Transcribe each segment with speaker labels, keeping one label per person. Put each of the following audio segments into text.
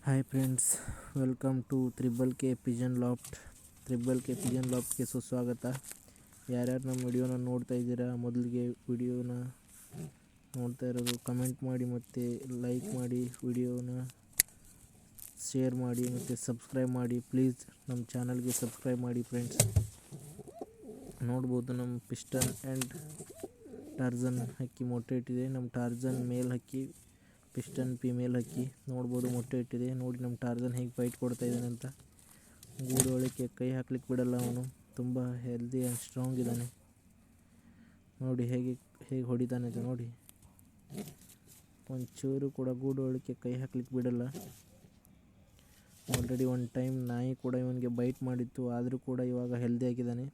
Speaker 1: Hi friends, welcome to triple K pigeon loft. Triple K pigeon ಲಾಫ್ಟ್ಗೆ ಸುಸ್ವಾಗತ. ಯಾರ್ಯಾರು ನಮ್ಮ ವಿಡಿಯೋನ ನೋಡ್ತಾ ಇದ್ದೀರಾ, ಮೊದಲಿಗೆ ವಿಡಿಯೋನ ನೋಡ್ತಾ ಇರೋದು ಕಮೆಂಟ್ ಮಾಡಿ ಮತ್ತು ಲೈಕ್ ಮಾಡಿ, ವಿಡಿಯೋನ ಶೇರ್ ಮಾಡಿ ಮತ್ತು ಸಬ್ಸ್ಕ್ರೈಬ್ ಮಾಡಿ. ಪ್ಲೀಸ್ ನಮ್ಮ ಚಾನಲ್ಗೆ ಸಬ್ಸ್ಕ್ರೈಬ್ ಮಾಡಿ ಫ್ರೆಂಡ್ಸ್. ನೋಡ್ಬೋದು ನಮ್ಮ ಪಿಸ್ಟನ್ ಆ್ಯಂಡ್ ಟಾರ್ಜನ್ ಹಕ್ಕಿ ಮೊಟ್ಟೆ ಇಟ್ಟಿದೆ. ನಮ್ಮ ಟಾರ್ಜನ್ ಮೇಲ್ ಹಕ್ಕಿ, ಪಿಸ್ಟನ್ ಫಿಮೇಲ್ ಹಕ್ಕಿ. ನೋಡ್ಬೋದು ಮೊಟ್ಟೆ ಇಟ್ಟಿದೆ. ನೋಡಿ ನಮ್ಮ ಟಾರ್ಜನ್ ಹೇಗೆ ಫೈಟ್ ಕೊಡ್ತಾ ಇದ್ದಾನೆ ಅಂತ. ಗೂಡು ಒಳಕ್ಕೆ ಕೈ ಹಾಕ್ಲಿಕ್ಕೆ ಬಿಡಲ್ಲ ಅವನು. ತುಂಬ ಹೆಲ್ದಿ ಆ್ಯಂಡ್ ಸ್ಟ್ರಾಂಗ್ ಇದ್ದಾನೆ. ನೋಡಿ ಹೇಗೆ ಹೊಡಿತಾನೆ ಅಂತ ನೋಡಿ. ಒಂಚೂರು ಕೂಡ ಗೂಡು ಒಳಕ್ಕೆ ಕೈ ಹಾಕ್ಲಿಕ್ಕೆ ಬಿಡಲ್ಲ. ಆಲ್ರೆಡಿ ಒಂದು ಟೈಮ್ ನಾಯಿ ಕೂಡ ಇವನಿಗೆ ಬೈಟ್ ಮಾಡಿತ್ತು, ಆದರೂ ಕೂಡ ಇವಾಗ ಹೆಲ್ದಿ ಆಗಿದ್ದಾನೆ.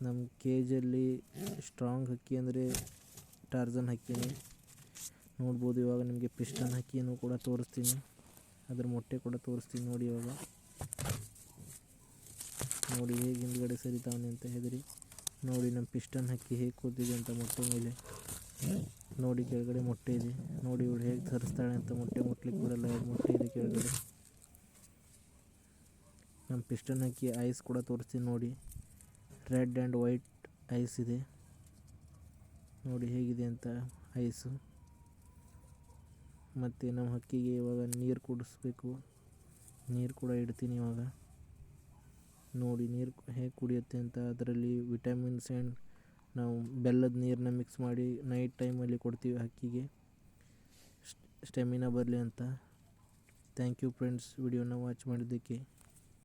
Speaker 1: ನಮ್ಮ ಕೇಜಲ್ಲಿ ಸ್ಟ್ರಾಂಗ್ ಹಕ್ಕಿ ಅಂದರೆ ಟಾರ್ಜನ್ ಹಕ್ಕಿನೇ. ನೋಡ್ಬೋದು ಇವಾಗ ನಿಮಗೆ ಪಿಸ್ಟನ್ ಹಕ್ಕಿಯನ್ನು ಕೂಡ ತೋರಿಸ್ತೀನಿ, ಅದರ ಮೊಟ್ಟೆ ಕೂಡ ತೋರಿಸ್ತೀನಿ ನೋಡಿ. ಇವಾಗ ನೋಡಿ ಹೇಗೆ ಹಿಂದ್ಗಡೆ ಸರಿತಾವನೆ ಅಂತ ಹೆದರಿ. ನೋಡಿ ನಮ್ಮ ಪಿಸ್ಟನ್ ಹಕ್ಕಿ ಹೇಗೆ ಕೂತಿದೆ ಅಂತ ಮೊಟ್ಟೆ ಮೇಲೆ. ನೋಡಿ ಕೆಳಗಡೆ ಮೊಟ್ಟೆ ಇದೆ. ನೋಡಿ ಇವಳು ಹೇಗೆ ತರಿಸ್ತಾಳೆ ಅಂತ. ಮೊಟ್ಟೆ ಮುಟ್ಲಿಕ್ಕೆ ಬಿಡಲ್ಲ, ಎರಡು ಮೊಟ್ಟೆ ಇದೆ ಕೆಳಗಡೆ. ನಮ್ಮ ಪಿಸ್ಟನ್ ಹಕ್ಕಿ ಐಸ್ ಕೂಡ ತೋರಿಸ್ತೀನಿ ನೋಡಿ. ರೆಡ್ ಆ್ಯಂಡ್ ವೈಟ್ ಐಸ್ ಇದೆ. ನೋಡಿ ಹೇಗಿದೆ ಅಂತ ಐಸು. ಮತ್ತು ನಮ್ಮ ಹಕ್ಕಿಗೆ ಇವಾಗ ನೀರು ಕುಡಿಸ್ಬೇಕು. ನೀರು ಕೂಡ ಇಡ್ತೀನಿ ಇವಾಗ. ನೋಡಿ ನೀರು ಹೇಗೆ ಕುಡಿಯುತ್ತೆ ಅಂತ. ಅದರಲ್ಲಿ ವಿಟಮಿನ್ಸ್ ಆ್ಯಂಡ್ ನಾವು ಬೆಲ್ಲದ ನೀರನ್ನ ಮಿಕ್ಸ್ ಮಾಡಿ ನೈಟ್ ಟೈಮಲ್ಲಿ ಕೊಡ್ತೀವಿ ಹಕ್ಕಿಗೆ, ಸ್ಟೆಮಿನಾ ಬರಲಿ ಅಂತ. ಥ್ಯಾಂಕ್ ಯು ಫ್ರೆಂಡ್ಸ್, ವಿಡಿಯೋನ ವಾಚ್ ಮಾಡಿದ್ದಕ್ಕೆ.